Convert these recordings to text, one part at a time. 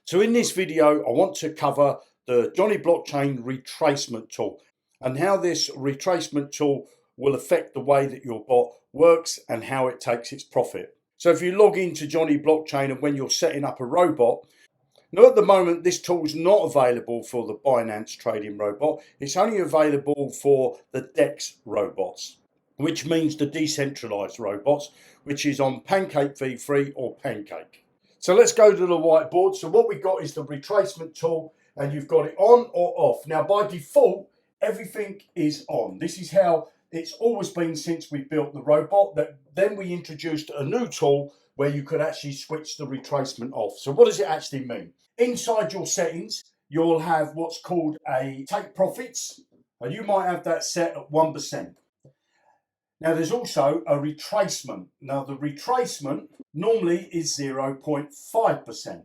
So in this video, I want to cover the Johnny Blockchain retracement tool and how this retracement tool will affect the way that your bot works and how it takes its profit. So if you log into Johnny Blockchain and when you're setting up a robot, now at the moment this tool is not available for the Binance trading robot. It's only available for the DEX robots, which means the decentralized robots, which is on Pancake V3 or Pancake. So let's go to the whiteboard. So what we've got is the retracement tool and you've got it on or off. Now by default, everything is on. This is how it's always been since we built the robot. Then we introduced a new tool where you could actually switch the retracement off. So what does it actually mean? Inside your settings, you'll have what's called a take profits, and you might have that set at 1%. Now there's also a retracement. Now the retracement normally is 0.5%.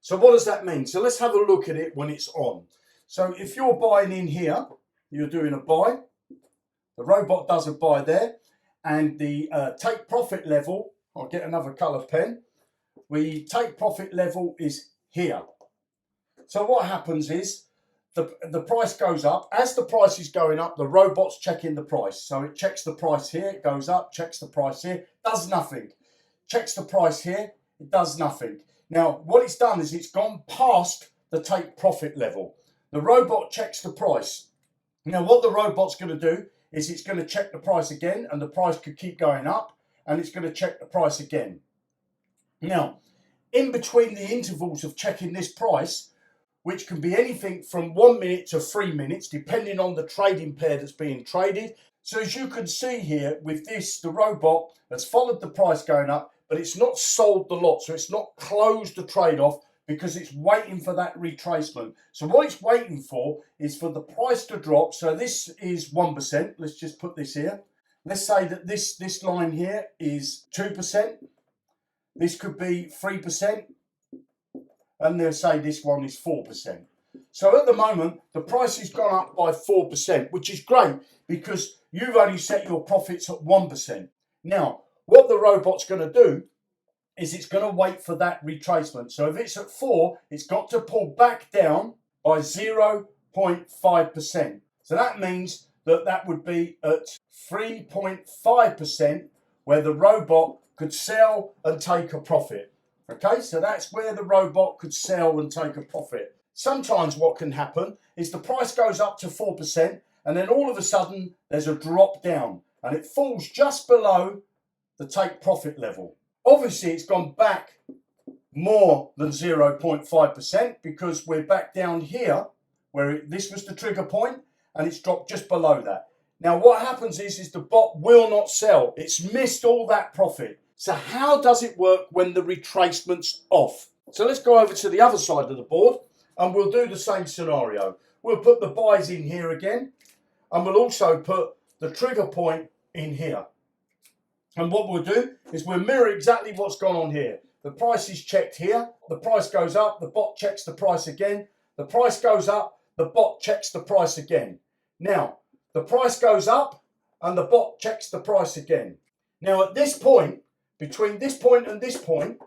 So what does that mean? So let's have a look at it when it's on. So if you're buying in here, you're doing a buy, the robot does a buy there, and the take profit level, I'll get another colour pen, the take profit level is here. So what happens is, the price goes up. As the price is going up, the robot's checking the price. So it checks the price here, it goes up, checks the price here, does nothing. Checks the price here, it does nothing. Now, what it's done is it's gone past the take profit level. The robot checks the price. Now, what the robot's going to do is it's going to check the price again, and the price could keep going up, and it's going to check the price again. Now, in between the intervals of checking this price, which can be anything from 1 minute to 3 minutes, depending on the trading pair that's being traded. So as you can see here with this, the robot has followed the price going up, but it's not sold the lot. So it's not closed the trade off because it's waiting for that retracement. So what it's waiting for is for the price to drop. So this is 1%. Let's just put this here. Let's say that this line here is 2%. This could be 3%. And they'll say this one is 4%. So at the moment, the price has gone up by 4%, which is great because you've only set your profits at 1%. Now, what the robot's going to do is it's going to wait for that retracement. So if it's at 4, it's got to pull back down by 0.5%. So that means that would be at 3.5% where the robot could sell and take a profit. Okay, so that's where the robot could sell and take a profit. Sometimes what can happen is the price goes up to 4% and then all of a sudden there's a drop down and it falls just below the take profit level. Obviously it's gone back more than 0.5% because we're back down here where this was the trigger point and it's dropped just below that. Now what happens is the bot will not sell. It's missed all that profit. So how does it work when the retracement's off? So let's go over to the other side of the board and we'll do the same scenario. We'll put the buys in here again and we'll also put the trigger point in here. And what we'll do is we'll mirror exactly what's gone on here. The price is checked here. The price goes up. The bot checks the price again. The price goes up. The bot checks the price again. Now, the price goes up and the bot checks the price again. Now, at this point, between this point and this point,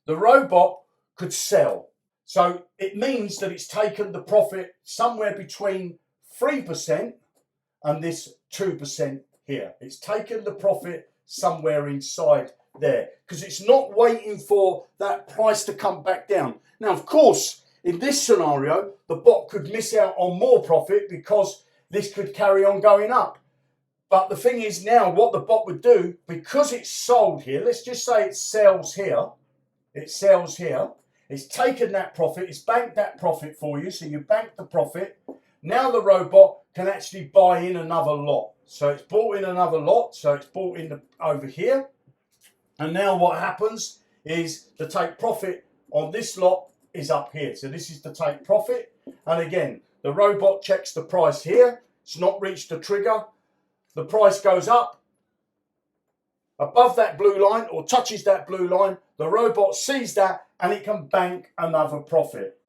the robot could sell. So it means that it's taken the profit somewhere between 3% and this 2% here. It's taken the profit somewhere inside there because it's not waiting for that price to come back down. Now, of course, in this scenario, the bot could miss out on more profit because this could carry on going up. But the thing is now what the bot would do, because it's sold here, let's just say it sells here, it's taken that profit, it's banked that profit for you, so you bank the profit. Now the robot can actually buy in another lot. So it's bought in another lot, so it's bought in over here. And now what happens is the take profit on this lot is up here. So this is the take profit. And again, the robot checks the price here. It's not reached the trigger. The price goes up above that blue line or touches that blue line. The robot sees that and it can bank another profit.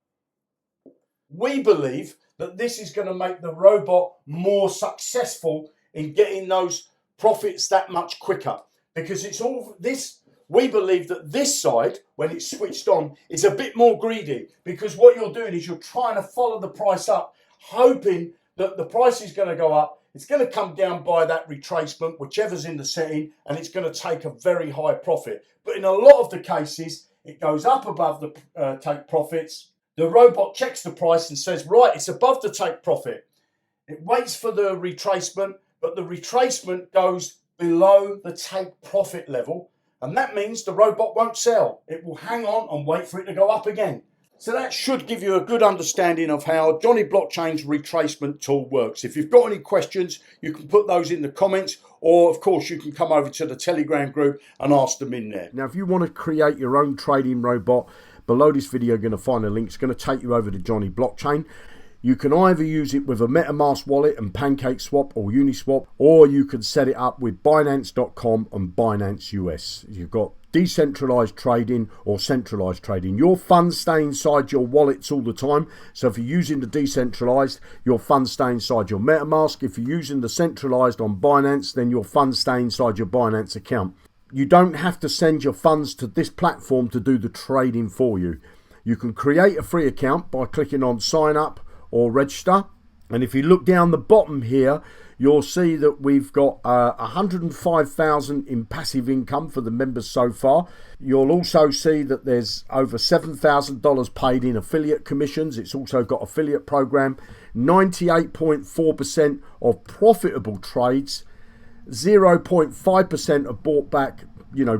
We believe that this is going to make the robot more successful in getting those profits that much quicker because it's all this we believe that this side, when it's switched on, is a bit more greedy, because what you're doing is you're trying to follow the price up, hoping that the price is going to go up. It's going to come down by that retracement, whichever's in the setting, and it's going to take a very high profit. But in a lot of the cases, it goes up above the take profits. The robot checks the price and says, right, it's above the take profit. It waits for the retracement, but the retracement goes below the take profit level. And that means the robot won't sell. It will hang on and wait for it to go up again. So that should give you a good understanding of how Johnny Blockchain's retracement tool works. If you've got any questions, you can put those in the comments, or of course you can come over to the Telegram group and ask them in there. Now, if you want to create your own trading robot, below this video you're going to find a link. It's going to take you over to Johnny Blockchain. You can either use it with a MetaMask wallet and PancakeSwap or Uniswap, or you can set it up with Binance.com and Binance US. You've got decentralized trading or centralized trading. Your funds stay inside your wallets all the time. So if you're using the decentralized, your funds stay inside your MetaMask. If you're using the centralized on Binance, then your funds stay inside your Binance account. You don't have to send your funds to this platform to do the trading for you. You can create a free account by clicking on sign up or register, and if you look down the bottom here, you'll see that we've got 105,000 in passive income for the members so far. You'll also see that there's over $7,000 paid in affiliate commissions. It's also got affiliate program, 98.4% of profitable trades, 0.5% are bought back,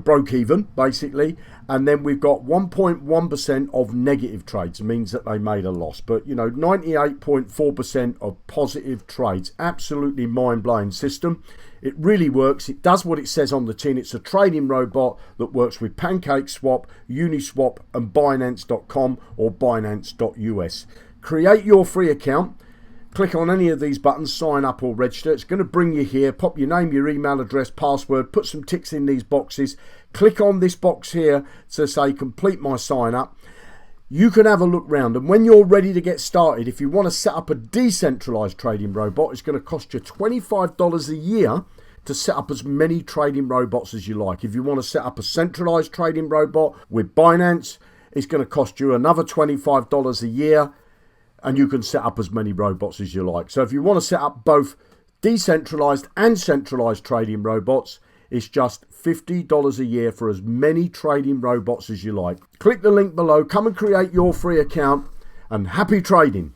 broke even basically, and then we've got 1.1% of negative trades. It means that they made a loss, but 98.4% of positive trades. Absolutely mind-blowing system. It really works. It does what it says on the tin. It's a trading robot that works with PancakeSwap, Uniswap and Binance.com or Binance.us. Create your free account. Click on any of these buttons, sign up or register. It's going to bring you here. Pop your name, your email address, password, put some ticks in these boxes. Click on this box here to say complete my sign up. You can have a look round, and when you're ready to get started, if you want to set up a decentralized trading robot, it's going to cost you $25 a year to set up as many trading robots as you like. If you want to set up a centralized trading robot with Binance, it's going to cost you another $25 a year, and you can set up as many robots as you like. So if you want to set up both decentralized and centralized trading robots, it's just $50 a year for as many trading robots as you like. Click the link below, come and create your free account, and happy trading.